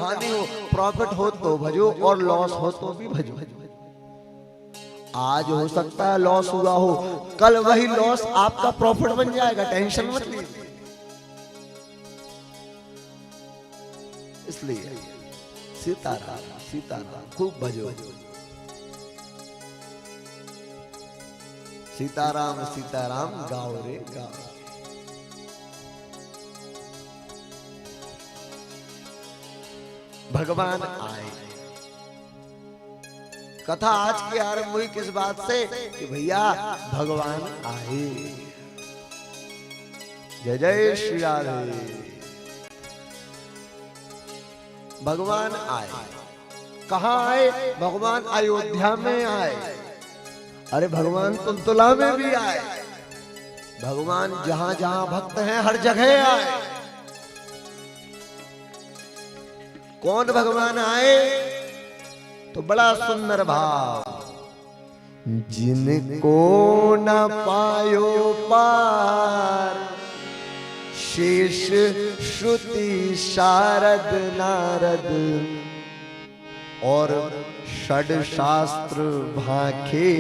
हानि हो, प्रॉफिट हो तो भजो और लॉस हो तो भी भजो। आज हो सकता है लॉस हुआ हो, कल वही लॉस आपका प्रॉफिट बन जाएगा, टेंशन मत लीजिए। इसलिए सीताराम सीताराम खूब भजो। सीताराम सीताराम गाओ रे गाओ। भगवान आए। कथा आज की आरंभ हुई किस बात से कि भैया भगवान आए। जय जय श्री राधे। भगवान आए। कहाँ आए? भगवान अयोध्या में आए। अरे भगवान तुलतुला में भी आए। भगवान जहां जहां भक्त हैं हर जगह आए। कौन भगवान आए? तो बड़ा सुंदर भाव, जिनको न पायो पार शेष श्रुति शारद नारद और षड शास्त्र भाखे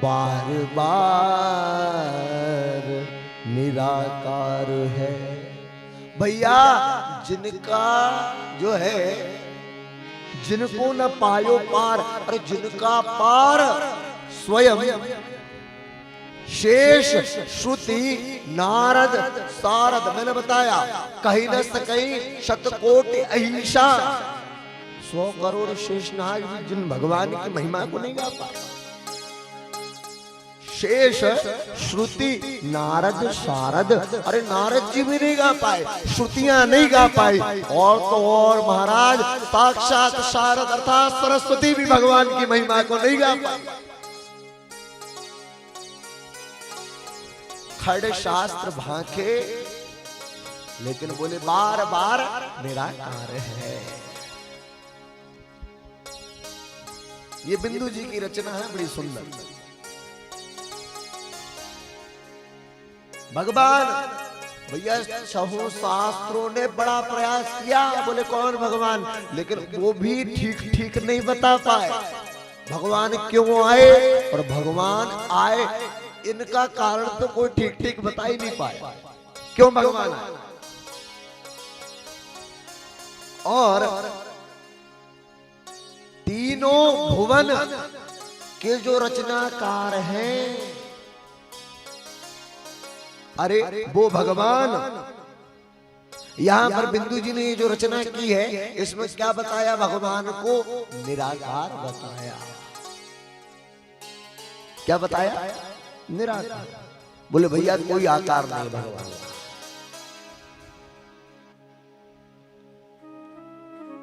बार बार निराकार है। भैया जिनका जो है, जिनको न पायो पार, अरे जिनका पार स्वयं शेष श्रुति नारद सारद, मैंने बताया कहीं न सकई शतकोटि अहिंसा, 100 करोड़ शेष नाग भी जिन भगवान की महिमा को नहीं गा पाए। शेष श्रुति नारद शारद, अरे नारद जी भी नहीं गा पाए, श्रुतियां नहीं गा पाई, और तो और महाराज साक्षात शारद अर्थात सरस्वती भी भगवान की महिमा को नहीं गा पाई। खड़ शास्त्र भांखे, लेकिन बोले बार बार निराकार है। ये बिंदु जी की रचना है, बड़ी सुंदर। भगवान भैया छहों शास्त्रों ने बड़ा प्रयास किया, बोले कौन भगवान, लेकिन वो भी ठीक ठीक नहीं बता पाए भगवान क्यों आए, और भगवान आए इनका कारण तो कोई ठीक ठीक बता ही नहीं पाए क्यों भगवान आए। और तीनों भुवन के जो रचनाकार हैं, अरे वो भगवान, यहां पर बिंदु जी ने ये जो रचना की है इसमें क्या बताया? भगवान को निराकार बताया। क्या बताया? निराकार। बोले भैया कोई आकार नहीं भगवान।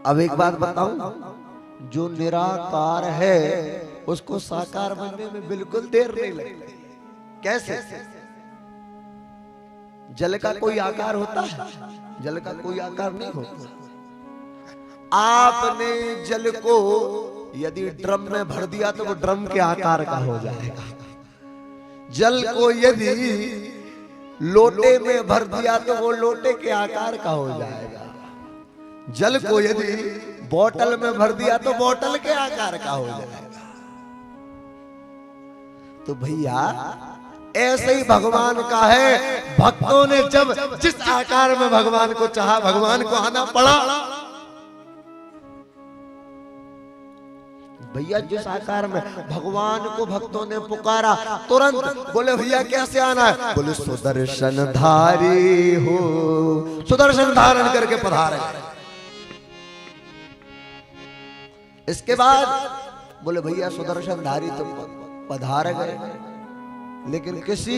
अब एक बात बताऊं, जो निराकार है उसको साकार बनने में बिल्कुल देर नहीं लगती। कैसे? जल का कोई आकार होता है? जल का कोई आकार नहीं होता। आपने जल को यदि ड्रम में भर दिया तो वो ड्रम के आकार का हो जाएगा। जल को यदि लोटे में भर दिया तो वो लोटे के आकार का हो जाएगा। जल को यदि बोतल में भर दिया तो बोतल के आकार का हो जाएगा। तो भैया ऐसे ही भगवान का है। भक्तों ने जब जिस आकार में भगवान को चाहा, भगवान को आना पड़ा। भैया जिस आकार में भगवान को भक्तों ने पुकारा, तुरंत बोले भैया कैसे आना है? बोले सुदर्शन धारी हो, सुदर्शन धारण करके पधारे। इसके बाद बोले भैया सुदर्शन धारी तो पधार गए, लेकिन किसी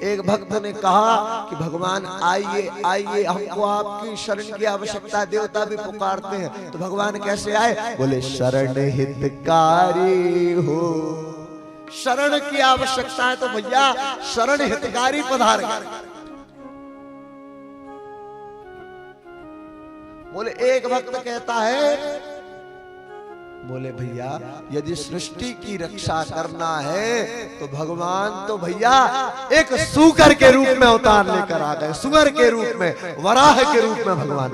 एक भक्त ने कहा कि भगवान आइए आइए, हमको आपकी शरण की आवश्यकता, देवता भी पुकारते हैं। तो भगवान कैसे आए? बोले शरण हितकारी हो। शरण की आवश्यकता है तो भैया शरण हितकारी पधार गए। बोले एक भक्त कहता है, बोले भैया यदि सृष्टि की रक्षा करना है तो भगवान तो भैया एक सूकर के रूप में अवतार लेकर आ गए। सुअर के रूप में, वराह के रूप में भगवान।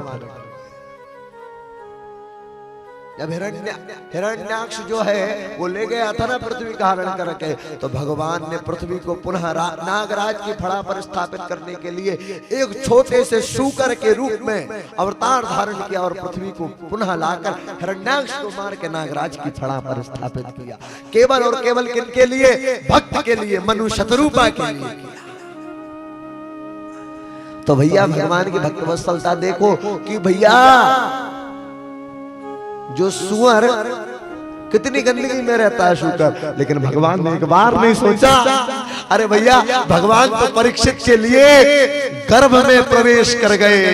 जब हिरण्याक्ष जो है वो ले गया था ना पृथ्वी का हरण करके, तो भगवान ने पृथ्वी को पुनः नागराज की फड़ा पर स्थापित करने के लिए एक छोटे से शूकर के रूप में अवतार धारण किया और पृथ्वी को पुनः लाकर हिरण्याक्ष को मार के नागराज की फड़ा पर स्थापित किया। केवल और केवल किनके लिए? भक्त के लिए, मनु शतरूपा के लिए। तो भैया भगवान की भक्त वत्सलता देखो कि भैया जो सुअर कितनी गंदगी में रहता है शुकर, लेकिन भगवान ने एक बार नहीं सोचा, अरे भैया भगवान तो परीक्षित के लिए गर्भ में प्रवेश कर गए।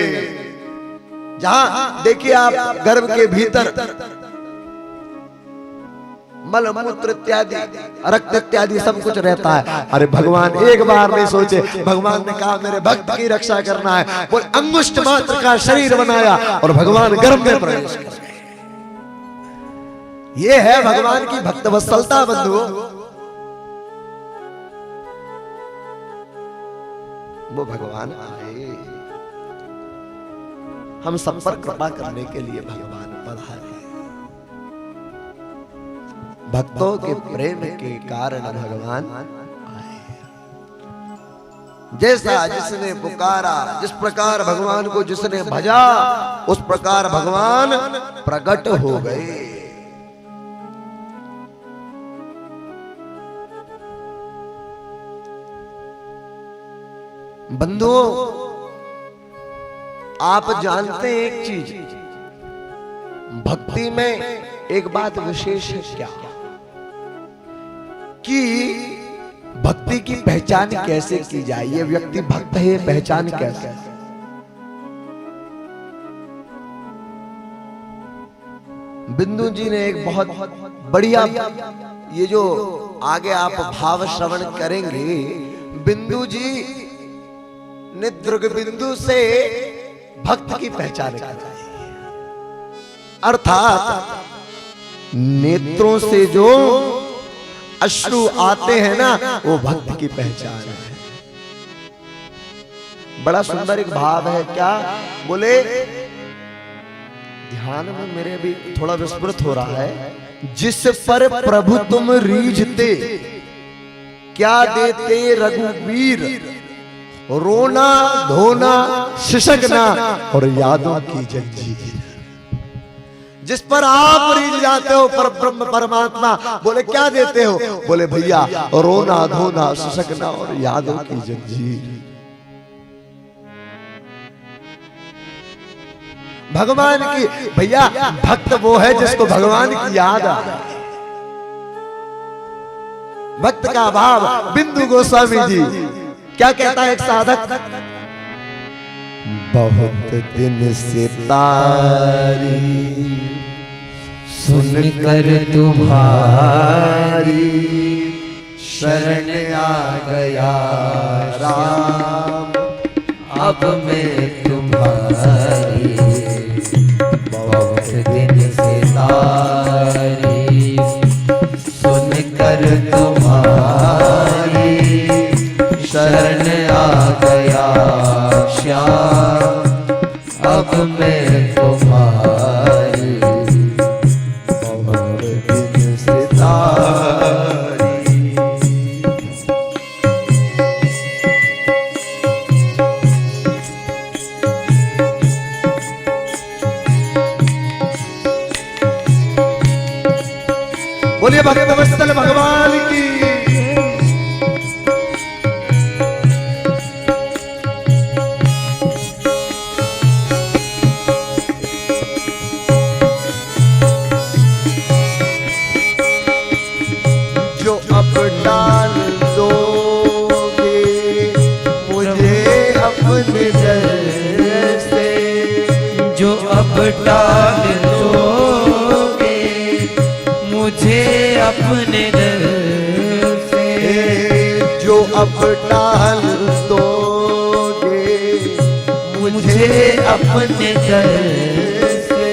जहां देखिए आप गर्भ के भीतर मल मूत्र इत्यादि रक्त इत्यादि सब कुछ रहता है। अरे भगवान एक बार नहीं सोचे, भगवान ने कहा मेरे भक्त की रक्षा करना है, वो अंगुष्ठ मात्र का शरीर बनाया और भगवान गर्भ में प्रवेश कर गए। ये है भगवान की भक्त वत्सलता बंधुओं। वो भगवान आए हम सब पर कृपा करने के लिए, भगवान पधारे। भक्तों के प्रेम के कारण भगवान आए। जैसा जिसने पुकारा, जिस प्रकार भगवान को जिसने भजा, उस प्रकार भगवान प्रकट हो गए। बंधुओं, आप जानते हैं एक चीज, भक्ति में एक बात विशेष है क्या, कि भक्ति की पहचान कैसे की जाए। ये व्यक्ति भक्त है, पहचान कैसे? बिंदु जी ने एक बहुत बढ़िया, ये जो आगे आप भाव श्रवण करेंगे, बिंदु जी ने दृग बिंदु से भक्त की पहचान कराई। अर्थात नेत्रों से जो अश्रु आते हैं ना, वो भक्त की पहचान है। बड़ा सुंदर एक भाव है क्या, बोले ध्यान में मेरे भी थोड़ा विस्मृत हो रहा है। जिस पर प्रभु तुम रीझते, क्या देते रघुवीर, रोना धोना सिसकना और यादों की जंजीर। जिस पर आप रीझ जाते हो पर ब्रह्म परमात्मा, बोले क्या देते हो? बोले भैया रोना धोना सिसकना और यादों की जंजीर। भगवान की, भैया भक्त वो है जिसको भगवान की याद आए। भक्त का भाव बिंदु गोस्वामी जी क्या कहता है एक साधक, बहुत दिन से तारी सुनकर तुम्हारी शरण आ गया राम, अब मैं तुम्हारी बहुत दिन से तारी सुनकर तुम्हारी शरण आ गया श्याम, अब मैं तुम्हारी बहुत दिन से तारी। बोलिए भक्त वत्सल भगवान की। जो अब डाल दोगे मुझे अपने दर से, जो अब डाल दोगे मुझे अपने दर से, जो अब डाल दोगे मुझे अपने दर से,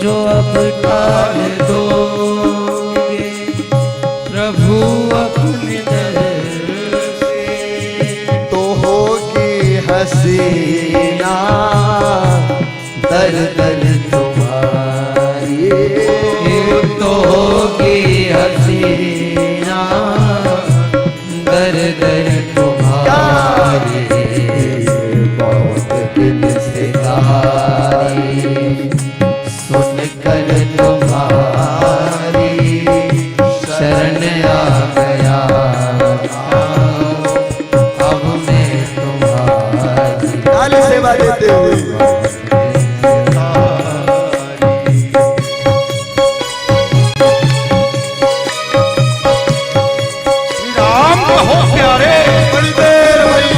जो अब डाल दोगे प्रभु अपने दर से, तो होगी हसीना दर दर तुम्हारी सुनकर तुम्हारी शरण आ गया, अब मैं तुम्हारी ताली सेवा देते हुए राम कहो प्यारे, बड़ी देर हुई।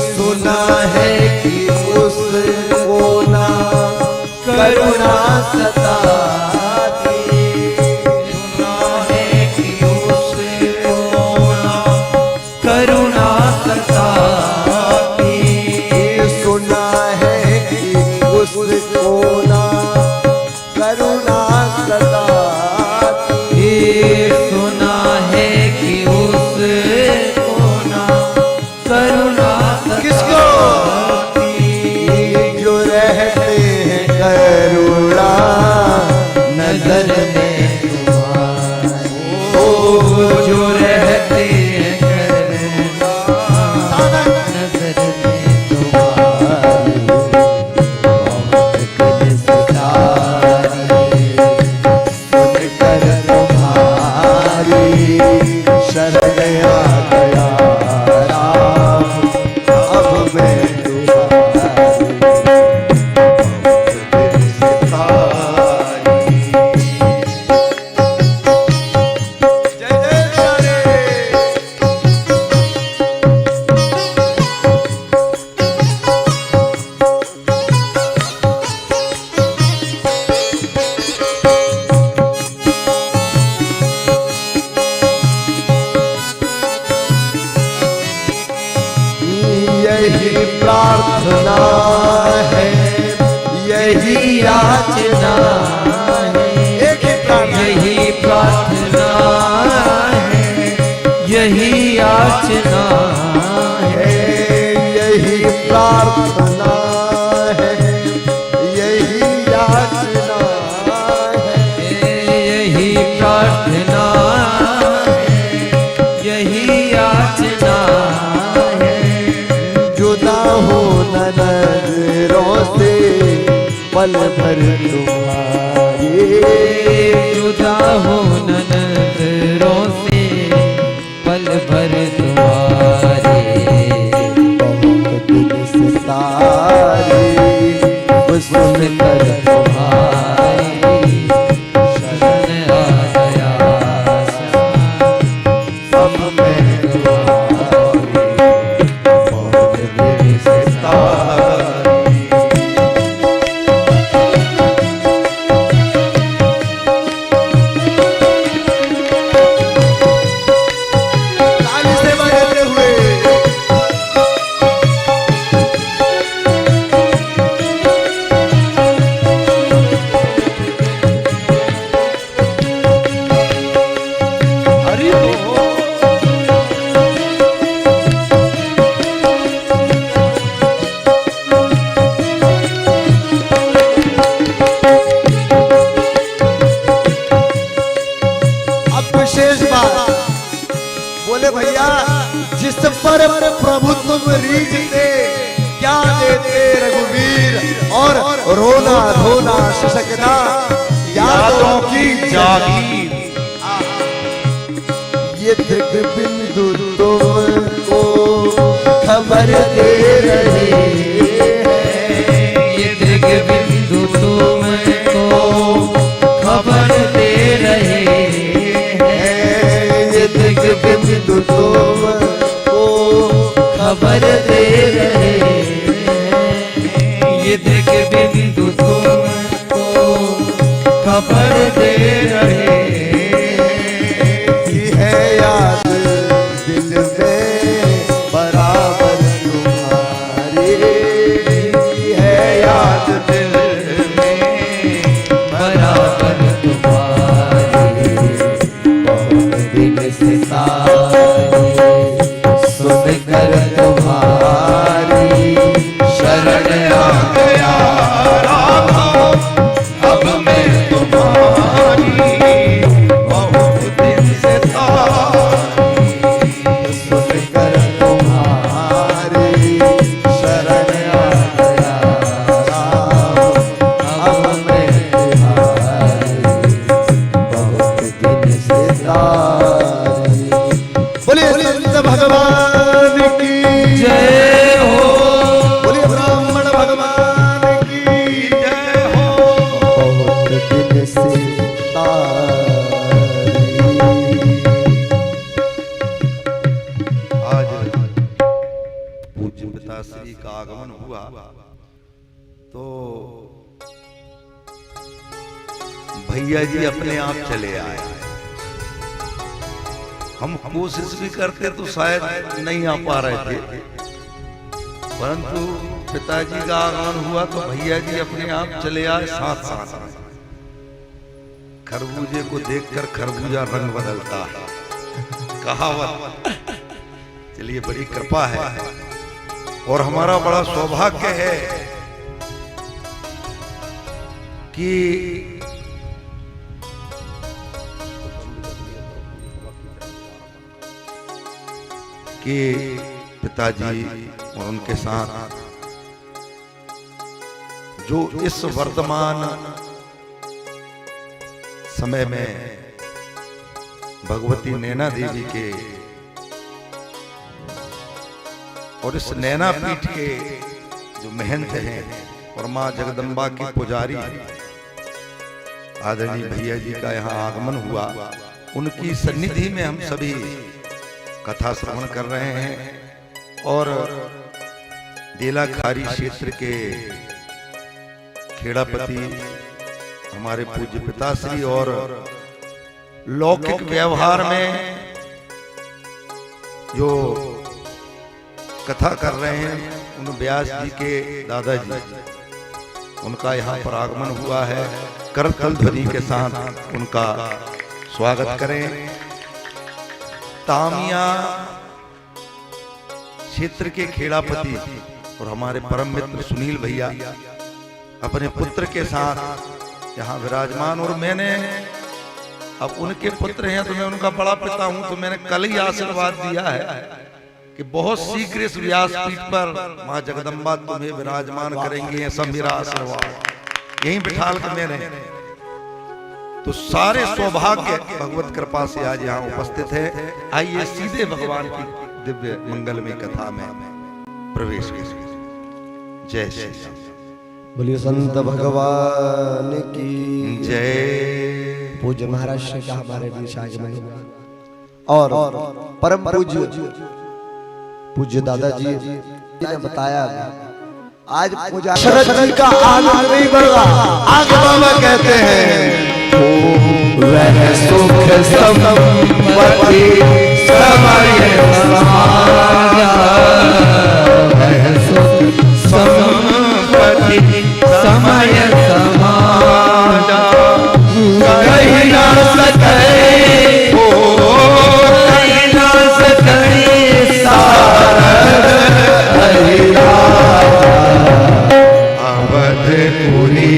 सुना है कि उसको ना करुणा सताती, सुना है कि उसको ना करुणा सताती, सुना है कि उसको ना करुणा सताती, सुना है कि उसको ना करुणा किसको? जो रहते हैं करुणा नजर में तुम्हारी, ओ जो रहते हैं करुणा नजर में तुम्हारी, सुनकर तुम्हारी शरण आ गया राम, अब मैं तुम्हारी सितारी। जय जय सारे। यही प्रार्थना है, यही याचना है, एक ही प्रार्थना, यही प्रार्थना है, यही याचना है, यही प्रार्थना है, यही याचना है। यही प्रार्थना है, यही याचना है, जुदा हो नजरों से पल भर तुम्हारी, जुदा हो नजरों से पल भर तुम्हारे, बहुत दिन से तारी सुनकर तुम्हारी शरण आ गया, अब मैं तुम्हारी बहुत दिन से तारी। ताली से बजाते हुए हरि बोल। अब विशेष बात बोले भैया, जिस पर प्रभु तुम रीझते क्या देते रघुवीर, और रोना धोना सिसकना यादों की जागीर। ये दिग बिंदु तुमको खबर दे रहे हैं, ये दृग बिंदु तुमको खबर दे रहे हैं, ये दिग बिंदु तुमको खबर दे रहे हैं, ये दृग बिंदु तुमको खबर दे रहे की है याद दिल में बराबर तुम्हारे, भैया जी अपने आप चले आए। हम कोशिश भी करते तो शायद नहीं आ पा रहे थे, परंतु पिताजी का आगमन हुआ तो भैया जी अपने आप चले आए साथ साथ में। खरबूजे को देखकर खरबूजा रंग बदलता है, कहावत। चलिए, बड़ी कृपा है और हमारा बड़ा सौभाग्य है कि पिताजी और उनके साथ जो इस वर्तमान समय में भगवती नैना देवी के और इस नैना पीठ के जो महंत हैं और मां जगदम्बा की पुजारी आदरणीय भैया जी का यहाँ आगमन हुआ, उनकी सन्निधि में हम सभी कथा श्रवण कर रहे हैं। और बेलाखारी क्षेत्र के खेड़ापति हमारे पूज्य पिताश्री और लौकिक व्यवहार में जो कथा कर रहे हैं उन व्यास जी के दादाजी, उनका यहाँ पर आगमन हुआ है। करतल ध्वनि के साथ उनका स्वागत करें। तामिया क्षेत्र के खेड़ापति और हमारे परम मित्र सुनील भैया अपने पुत्र के साथ यहाँ विराजमान। और मैंने अब उनके पुत्र हैं तो मैं उनका बड़ा पिता हूं, तो मैंने कल ही आशीर्वाद दिया है कि बहुत शीघ्र इस व्यासपीठ पर मां जगदम्बा तुम्हें विराजमान करेंगे। सब मेरा आशीर्वाद यहीं बिठाल के मैंने, तो सारे सौभाग्य भगवत कृपा से आज यहाँ उपस्थित है। आइए सीधे भगवान की दिव्य मंगलमय कथा में प्रवेश करें। जय श्री राम। बोलिए संत भगवान की जय। पूज्य महाराज श्री का हमारे बीच आगमन हुआ और परम पूज्य दादाजी ने बताया आज पूजा शरद जी का आनंद नहीं बढ़ रहा। आगे बाबा कहते हैं वह सुख संपत्ति समय समाया, वह सुख संपत्ति समय समाया, कहीं ना सके कहीं ना सके सारद हरिया, अवधपुरी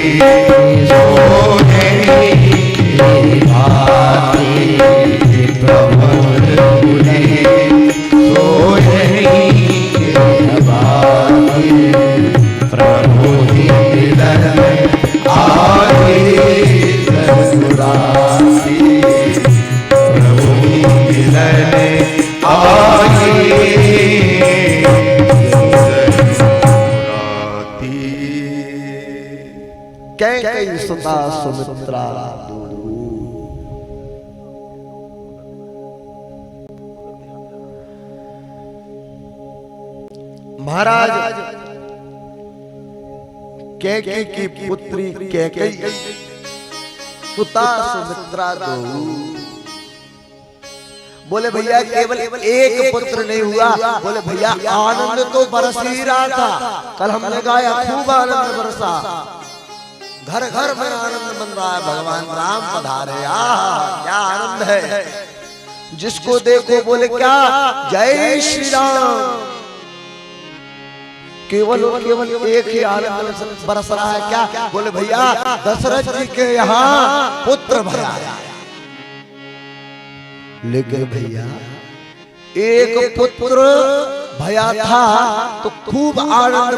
कई सुता सुमित्रा महाराज कैकेयी की पुत्री कैकेयी सुता सुमित्रा दो। बोले भैया केवल एक पुत्र नहीं हुआ, बोले भैया आनंद तो बरस ही रहा था। कल हमने गाया खूब आनंद बरसा, घर घर में आनंद बन रहा है। भगवान राम पधारे, क्या आनंद है। जिसको देखो बोले क्या जय श्री राम। केवल और केवल एक ही आनंद बरस रहा है, क्या बोले भैया दशरथ जी के यहाँ पुत्र भया। लेकिन भैया एक पुत्र भया था तो खूब आनंद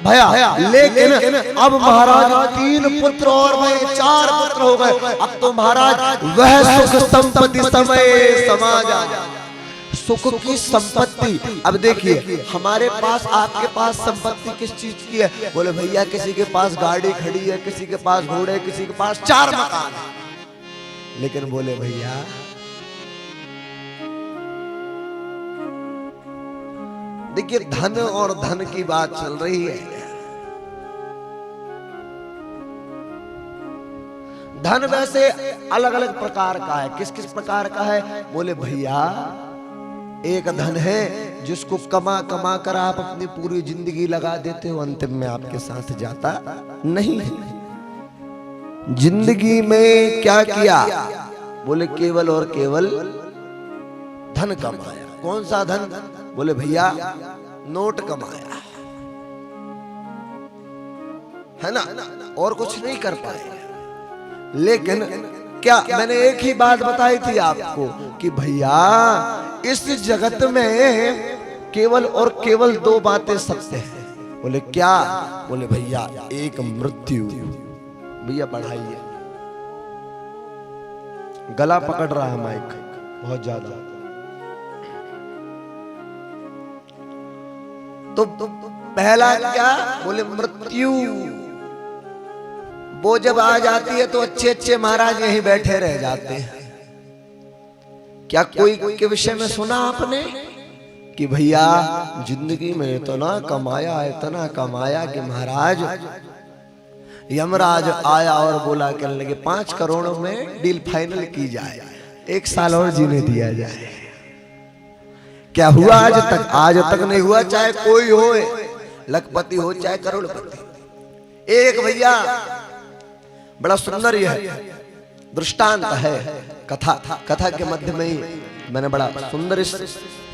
भया, लेकिन अब महाराज 3 पुत्र और भय 4 पुत्र हो गए। अब तो महाराज वह सुख संपत्ति समय समाजा, सुख की संपत्ति। अब देखिए हमारे पास आपके पास संपत्ति किस चीज की है? बोले भैया किसी के पास गाड़ी खड़ी है, किसी के पास घोड़े, किसी के पास 4 मकान है। लेकिन बोले भैया देखिए धन और धन की बात चल रही है। धन वैसे अलग अलग प्रकार का है। किस किस प्रकार का है? बोले भैया एक धन है जिसको कमा कमा कर आप अपनी पूरी जिंदगी लगा देते हो, अंतिम में आपके साथ जाता नहीं है। जिंदगी में क्या किया? बोले केवल और केवल धन कमाया। कौन सा धन? बोले भैया नोट कमाया, है ना, और कुछ नहीं कर पाए। लेकिन क्या मैंने एक ही बात बताई थी आपको कि भैया इस जगत में केवल और केवल दो बातें सत्य हैं। बोले क्या? बोले भैया एक मृत्यु। भैया बढ़ाइए, गला पकड़ रहा है माइक बहुत ज्यादा। तो पहला क्या? बोले मृत्यु। वो जब आ जाती है तो अच्छे अच्छे महाराज यहीं बैठे रह जाते हैं। क्या कोई के विषय में सुना आपने कि भैया जिंदगी में इतना कमाया कि महाराज यमराज आया और बोला करने लगे 5 करोड़ में डील फाइनल की जाए, 1 साल और जीने दिया जाए। क्या हुआ आज तक? आज तक नहीं हुआ। चाहे कोई हो, लखपति हो चाहे करोड़पति। एक भैया बड़ा सुंदर यह दृष्टांत है, कथा के मध्य में ही मैंने बड़ा सुंदर इस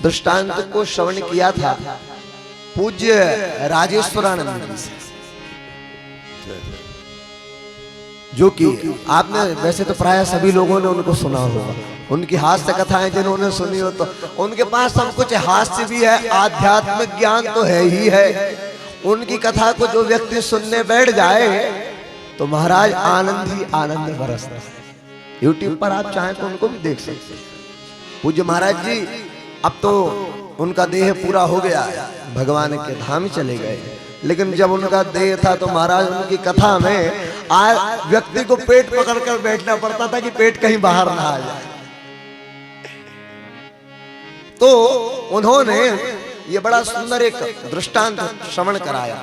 दृष्टांत को श्रवण किया था पूज्य राजेश्वरानंद जी से, जो कि आपने वैसे तो प्राय सभी लोगों ने उनको सुना होगा। उनकी हास्य कथाएं जिन्होंने सुनी हो तो उनके पास सब कुछ हास्य भी है, आध्यात्मिक ज्ञान तो है ही है। उनकी कथा को जो व्यक्ति सुनने बैठ जाए तो महाराज आनंद ही आनंद बरसता है। YouTube पर आप चाहें तो उनको भी देख सकते हैं। पूज्य महाराज जी अब तो उनका देह पूरा हो गया है, भगवान के धाम चले गए। लेकिन जब उनका देह था तो महाराज उनकी कथा में व्यक्ति को पेट पकड़कर बैठना पड़ता था कि पेट कहीं बाहर ना आ जाए। तो उन्होंने ये बड़ा सुंदर एक दृष्टांत श्रवण कराया।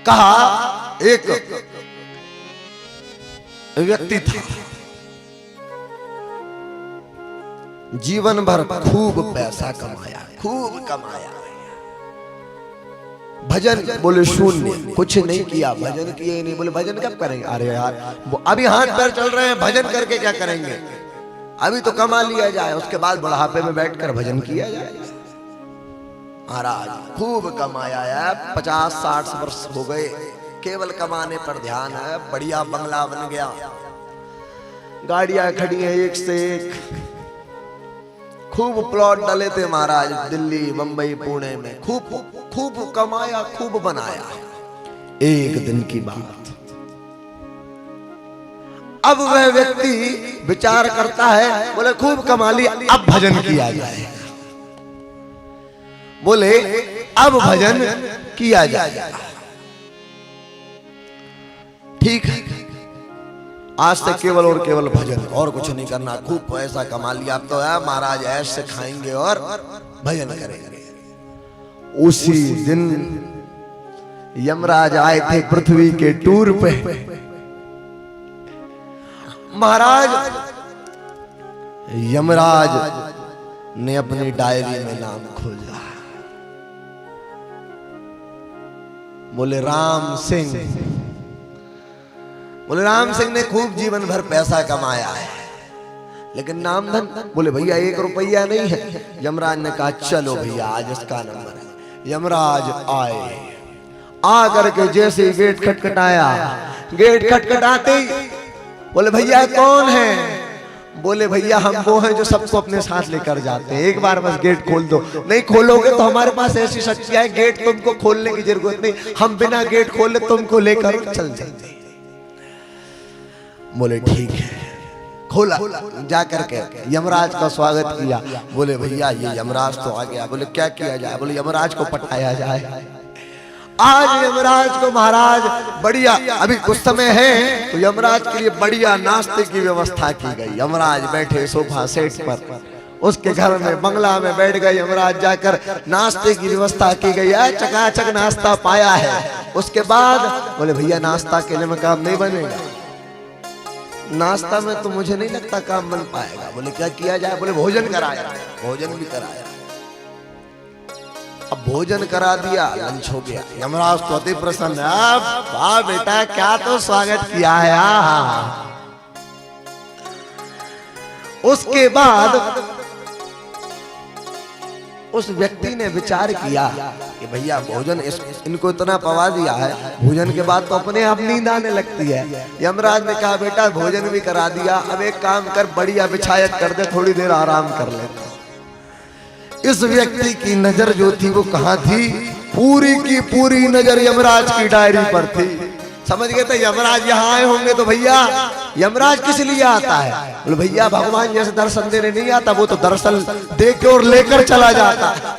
कहा एक व्यक्ति था, जीवन भर खूब पैसा कमाया, खूब कमाया। भजन बोले शून्य, कुछ नहीं किया, भजन किए नहीं। बोले भजन कब करेंगे? अरे यार अभी हाथ पैर चल रहे हैं, भजन करके क्या करेंगे? अभी तो कमा लिया जाए, उसके बाद बुढ़ापे में बैठकर भजन किया जाए। महाराज खूब कमाया है, 50-60 वर्ष हो गए, केवल कमाने पर ध्यान है। बढ़िया बंगला बन गया, गाड़ियां खड़ी हैं एक से एक, खूब प्लॉट डले थे महाराज दिल्ली, बंबई, पुणे में। खूब कमाया, खूब बनाया। एक दिन की बात, अब वह व्यक्ति विचार करता है, बोले खूब कमा लिया, अब भजन किया जाए। बोले अब भजन किया जाए। ठीक है, आज से केवल और केवल भजन, और कुछ नहीं करना। खूब पैसा कमा लिया, अब तो है महाराज ऐश से खाएंगे और भजन करेंगे। उसी दिन यमराज आए थे पृथ्वी के टूर पे। महाराज यमराज ने अपनी डायरी में नाम खोजा, बोले राम सिंह। बोले राम सिंह ने खूब जीवन भर पैसा कमाया है, लेकिन नाम धन? बोले भैया 1 रुपया नहीं है। यमराज ने कहा चलो भैया आज इसका नंबर है। यमराज आए, आ करके जैसे ही गेट खटखटाया, गेट खटखटाते ही बोले भैया कौन है? बोले भैया हम वो हैं जो सबको अपने साथ लेकर जाते हैं, एक बार बस गेट खोल दो। नहीं खोलोगे तो हमारे पास ऐसी शक्ति है, गेट तुमको खोलने की जरूरत नहीं, हम बिना गेट खोले तुमको लेकर चल जाएंगे। बोले ठीक है। खोला, जा करके यमराज का स्वागत किया। बोले भैया ये यमराज तो आ गया। बोले क्या किया जाए? बोले यमराज को पटाया जाए। आज यमराज को महाराज बढ़िया, अभी कुछ समय है तो यमराज के लिए बढ़िया नाश्ते की व्यवस्था की गई। यमराज बैठे सोफा सेट पर, उसके घर में बंगला में बैठ गए यमराज, जाकर नाश्ते की व्यवस्था की गई है। चकाचक नाश्ता पाया है। उसके बाद बोले भैया नाश्ता के लिए में काम नहीं बनेगा। नाश्ता में तो मुझे नहीं लगता काम बन पाएगा। बोले क्या किया जाए? बोले भोजन कराया। भोजन भी कराया। अब भोजन करा दिया, लंच हो गया। यमराज तो अति प्रसन्न है। वाह बेटा, क्या तो स्वागत किया है। उसके बाद उस व्यक्ति ने विचार किया कि भैया भोजन इनको इतना पवा दिया है, भोजन के बाद तो अपने आप नींद आने लगती है। यमराज ने कहा बेटा भोजन भी करा दिया, अब एक काम कर, बढ़िया बिछायत कर दे, थोड़ी देर आराम कर लेते। इस व्यक्ति की नजर जो थी वो कहाँ थी? पूरी की पूरी नजर यमराज की डायरी पर थी। समझ गए थे यमराज यहाँ आए होंगे तो भैया यमराज किस लिए आता है? बोले भैया भगवान जैसे दर्शन देने नहीं आता, वो तो दर्शन दे के और लेकर चला जाता।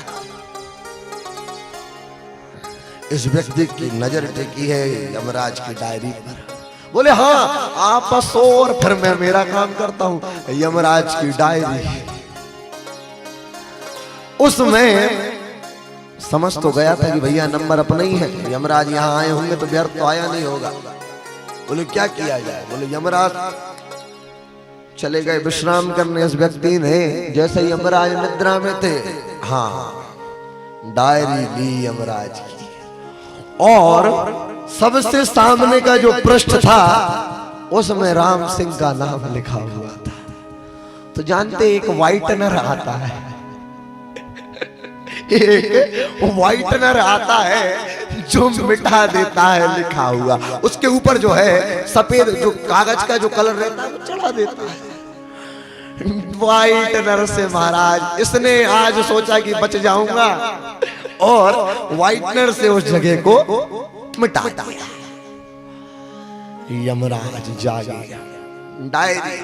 इस व्यक्ति की नजर टिकी है यमराज की डायरी पर। बोले हाँ आप सो और फिर मैं मेरा काम करता हूं। यमराज की डायरी उसमें समझ तो गया था कि भैया नंबर अपना ही है, यमराज यहाँ आए होंगे तो व्यर्थ तो आया नहीं होगा। बोले क्या किया जाए? बोले यमराज चले गए विश्राम करने। इस व्यक्ति ने जैसे यमराज निद्रा में थे, हाँ डायरी ली यमराज की, और सबसे सामने का जो पृष्ठ था उसमें राम सिंह का नाम लिखा हुआ था। तो जानते एक व्हाइटनर आता है, एक व्हाइटनर आता है जो मिटा देता है लिखा हुआ। उसके ऊपर जो है सफेद जो कागज का जो कलर रहता है वो चढ़ा देता है। व्हाइटनर से महाराज इसने आज सोचा कि बच जाऊंगा और व्हाइटनर से उस जगह को मिटा दिया। यमराज जागे, डायरी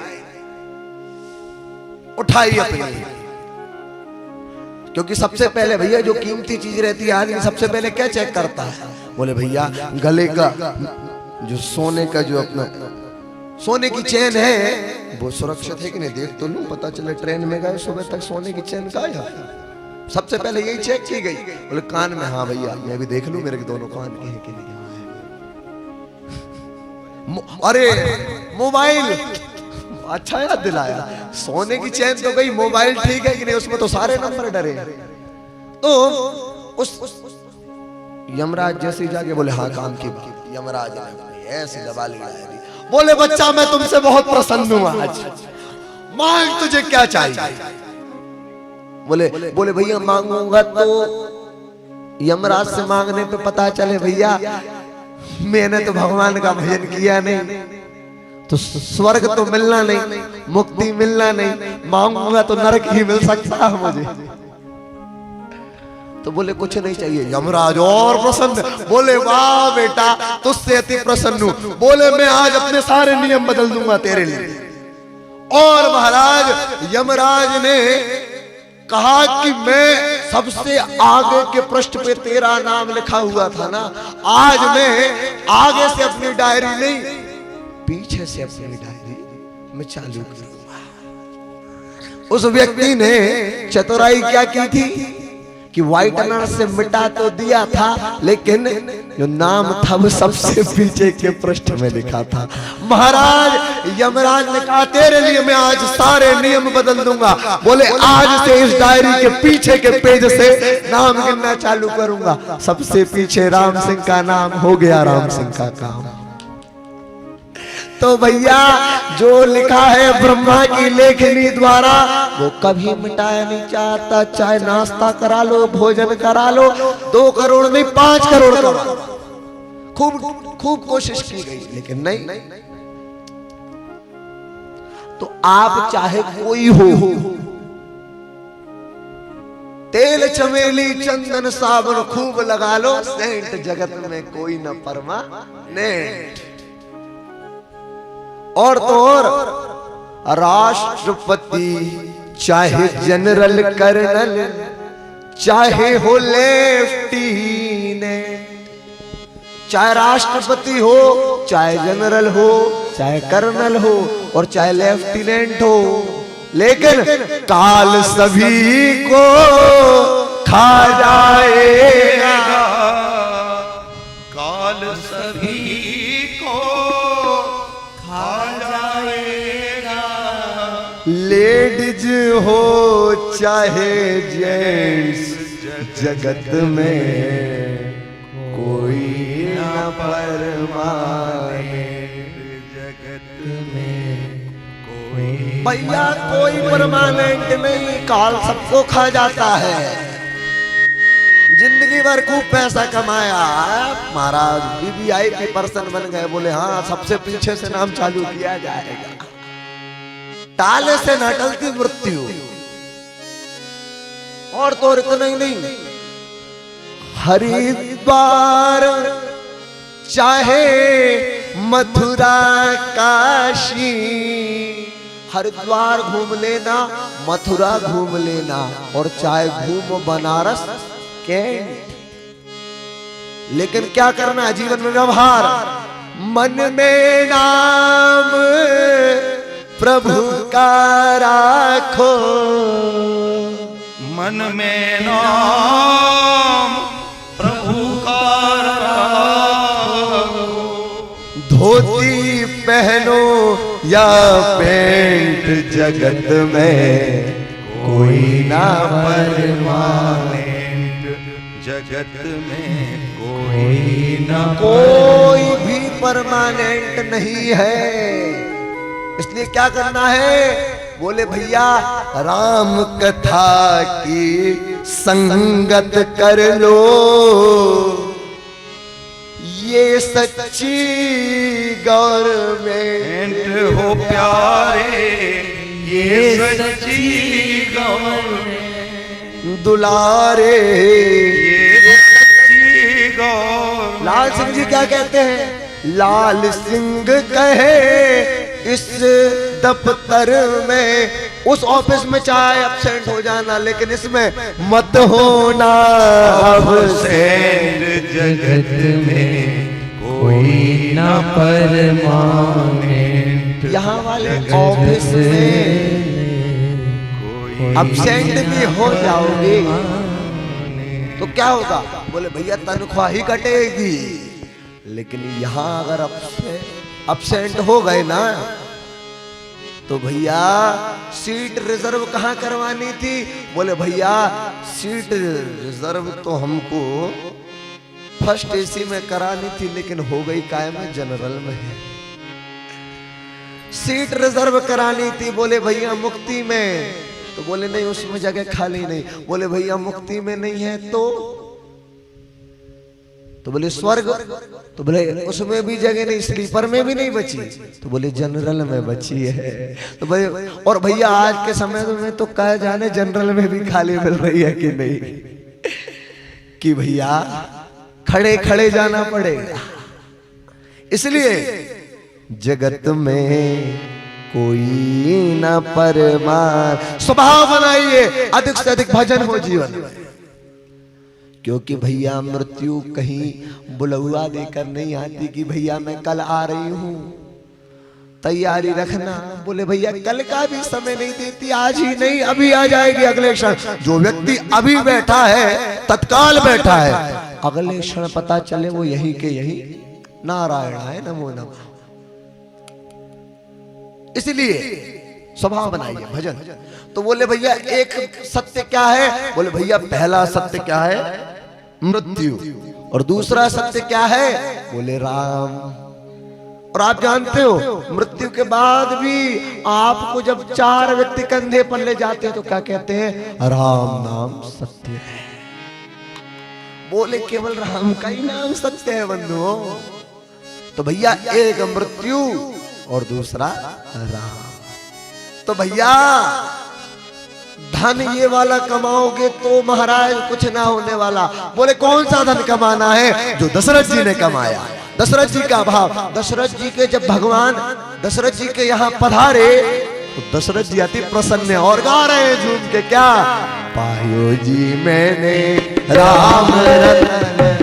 उठाई अपनी, क्योंकि सबसे पहले भैया जो कीमती चीज रहती है आदमी सबसे पहले क्या चेक करता है? बोले भैया गले का जो सोने का जो अपना सोने की चेन है वो सुरक्षित है कि नहीं, देख तो लूं, पता चले ट्रेन में गए सुबह तक सोने की चेन का है। सबसे पहले यही चेक की गई। बोले कान में, हाँ भैया मैं भी देख लूं मेरे दोनों कान के हैं कि नहीं। अरे मोबाइल, अच्छा याद दिलाया, सोने की चैन तो गई, मोबाइल ठीक है कि नहीं, उसमें तो सारे नंबर डरे। तो उस यमराज जैसे जाके बोले हाँ काम की बात। यमराज ने ऐसी दबा ली डायरी। बोले बच्चा मैं तुमसे बहुत प्रसन्न हूं आज, मांग तुझे क्या चाहिए? बोले भैया मांगूंगा तो यमराज से मांगने पे पता चले भैया मैंने तो भगवान का भजन किया नहीं, तो स्वर्ग तो मिलना नहीं, मुक्ति मिलना नहीं, मांगूंगा तो नरक ही मिल सकता है मुझे। तो बोले कुछ नहीं चाहिए। यमराज और प्रसन्न, बोले वाह बेटा तुझसे अति प्रसन्न हूं। बोले मैं आज अपने सारे नियम बदल दूंगा तेरे लिए। और महाराज यमराज ने कहा कि मैं सबसे आगे के पृष्ठ पे तेरा नाम लिखा हुआ था ना, आज मैं आगे से अपनी डायरी नहीं पीछे से अपनी डायरी मैं चालू करूंगा। उस व्यक्ति ने चतुराई क्या की थी कि व्हाइटनर से मिटा तो दिया था, लेकिन जो नाम था वो सबसे पीछे के पृष्ठ में लिखा था। महाराज यमराज ने कहा तेरे लिए मैं आज सारे नियम बदल दूंगा। बोले आज से इस डायरी के पीछे के पेज से नाम गिनना चालू करूंगा। सबसे पीछे राम सिंह का नाम हो गया राम सिंह का काम। तो भैया जो लिखा है ब्रह्मा की लेखनी द्वारा वो कभी मिटाया नहीं चाहता, चाहे नाश्ता करा लो, भोजन करा लो, 2 करोड़ नहीं 5 करोड़ करा, खूब कोशिश की गई लेकिन नहीं। तो आप चाहे कोई हो, तेल चमेली चंदन साबुन खूब लगा लो, सेंट जगत में कोई न परमानेंट। और तो और राष्ट्रपति चाहे जनरल कर्नल चाहे हो लेफ्टिनेंट, चाहे राष्ट्रपति हो चाहे जनरल हो चाहे कर्नल हो और चाहे लेफ्टिनेंट हो, लेकिन काल सभी को खा जाएगा, काल सभी को खा जाएगा। लेडीज हो चाहे जेंट्स, जगत में कोई न परमाने, जगत में कोई भैया कोई परमानेंट नहीं, काल सबको खा जाता है। जिंदगी भर खूब पैसा कमाया, महाराज वीवीआईपी पर्सन बन गए, बोले हाँ सबसे पीछे से नाम चालू किया जाएगा, ताले से न टलती मृत्यु। और तो इतना ही नहीं, हरिद्वार चाहे मथुरा काशी, हरिद्वार घूम लेना, मथुरा घूम लेना, और चाहे घूम बनारस के, लेकिन क्या करना है जीवन में व्यवहार, मन में नाम प्रभु का राखो, मन में नाम प्रभु का राखो, धोती पहनो या पेंट, जगत में कोई ना परमाने, जगत में कोई न कोई भी परमानेंट नहीं है। इसलिए क्या करना है, बोले भैया राम कथा की संगत कर लो, ये सच्ची गवर्नमेंट हो प्यारे, ये सच्ची गवर्नमेंट दुलारे। ये सच्ची गवर्नमेंट। लाल सिंह जी क्या कहते हैं, लाल सिंह कहे इस दफ्तर में, उस ऑफिस में चाहे एब्सेंट हो जाना, लेकिन इसमें मत होना अबसेंट, जगत में कोई न परमानेंट, यहाँ वाले ऑफिस में एब्सेंट भी हो जाओगे तो क्या होगा, बोले भैया तनख्वाह ही कटेगी। लेकिन यहाँ अगर एब्सेंट हो गए ना, तो भैया सीट रिजर्व कहाँ करवानी थी, बोले भैया सीट रिजर्व तो हमको फर्स्ट एसी में करानी थी, लेकिन हो गई कायम जनरल में। सीट रिजर्व करानी थी, बोले भैया मुक्ति में, तो बोले नहीं उसमें जगह खाली नहीं, बोले भैया मुक्ति में नहीं है तो बोले स्वर्ग, तो बोले उसमें भी जगह नहीं, स्लीपर में भी नहीं बची, तो बोले जनरल में बची है। तो भाई और भैया आज के समय में तो कह जाने जनरल में भी खाली मिल रही है कि नहीं, कि भैया खड़े खड़े जाना पड़ेगा। इसलिए जगत में कोई ना परमार, स्वभाव बनाइए अधिक से अधिक भजन हो जीवन में, क्योंकि भैया मृत्यु कहीं बुलौआ देकर नहीं आती कि भैया मैं कल आ रही हूं, तैयारी रखना। बोले भैया कल का भी समय नहीं देती, आज ही नहीं अभी आ जाएगी अगले क्षण। जो व्यक्ति अभी बैठा है, तत्काल बैठा है, अगले क्षण पता चले वो यही के यही नारायणाय नमो नमः। इसलिए स्वभाव बनाइए भजन। तो बोले भैया एक सत्य क्या है, बोले भैया पहला सत्य क्या है, मृत्यु, और दूसरा सत्य क्या है, बोले राम। और आप जानते हो मृत्यु के बाद भी आपको जब चार व्यक्ति कंधे पर ले जाते हैं तो क्या कहते हैं, राम नाम सत्य है। बोले केवल राम का ही नाम सत्य है बंधुओं। तो भैया एक मृत्यु और दूसरा राम। तो भैया धन ये वाला कमाओगे तो महाराज कुछ ना होने वाला। बोले कौन सा धन कमाना है, जो दशरथ जी ने कमाया। दशरथ जी का भाव, दशरथ जी के जब भगवान दशरथ जी के यहाँ पधारे तो दशरथ जी अति प्रसन्न और गा रहे हैं झूम के, क्या पायो जी मैंने राम रतन